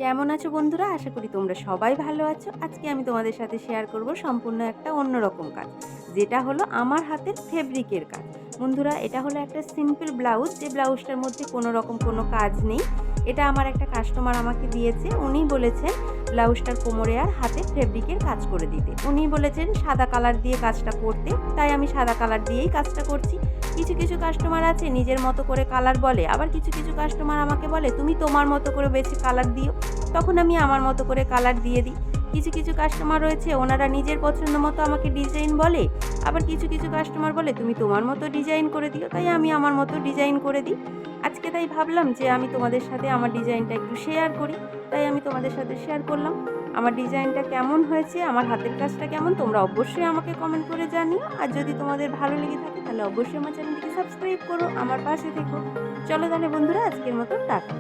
কেমন আছো বন্ধুরা? আশা করি তোমরা সবাই ভালো আছো। আজকে আমি তোমাদের সাথে শেয়ার করব সম্পূর্ণ একটা অন্যরকম কাজ, যেটা হলো আমার হাতের ফেব্রিকের কাজ। বন্ধুরা, এটা হলো একটা সিম্পল ব্লাউজ, যে ব্লাউজটার মধ্যে কোনো রকম কোনো কাজ নেই। এটা আমার একটা কাস্টমার আমাকে দিয়েছে। উনি বলেছেন ব্লাউজটার কোমরে আর হাতে ফেব্রিকের কাজ করে দিতে। উনি বলেছেন সাদা কালার দিয়ে কাজটা করতে, তাই আমি সাদা কালার দিয়েই কাজটা করছি। কিছু কিছু কাস্টমার আছে নিজের মতো করে কালার বলে, আবার কিছু কিছু কাস্টমার আমাকে বলে তুমি তোমার মতো করে বেছে কালার দিও। তখন আমি আমার মতো করে কালার দিয়ে দিই। কিছু কিছু কাস্টমার রয়েছে ওনারা নিজের পছন্দ মতো আমাকে ডিজাইন বলে, আবার কিছু কিছু কাস্টমার বলে তুমি তোমার মতো ডিজাইন করে দিও, তাই আমি আমার মতো ডিজাইন করে দিই। আজকে তাই ভাবলাম যে আমি তোমাদের সাথে আমার ডিজাইনটা একটু শেয়ার করি, তাই আমি তোমাদের সাথে শেয়ার করলাম। আমার ডিজাইনটা কেমন হয়েছে, আমার হাতের কাজটা কেমন, তোমরা অবশ্যই আমাকে কমেন্ট করে জানিও। আর যদি তোমাদের ভালো লেগে থাকে তাহলে অবশ্যই আমার চ্যানেলটিকে সাবস্ক্রাইব করো, আমার পাশে থেকো। চলো তাহলে বন্ধুরা, আজকের মতো টাটা।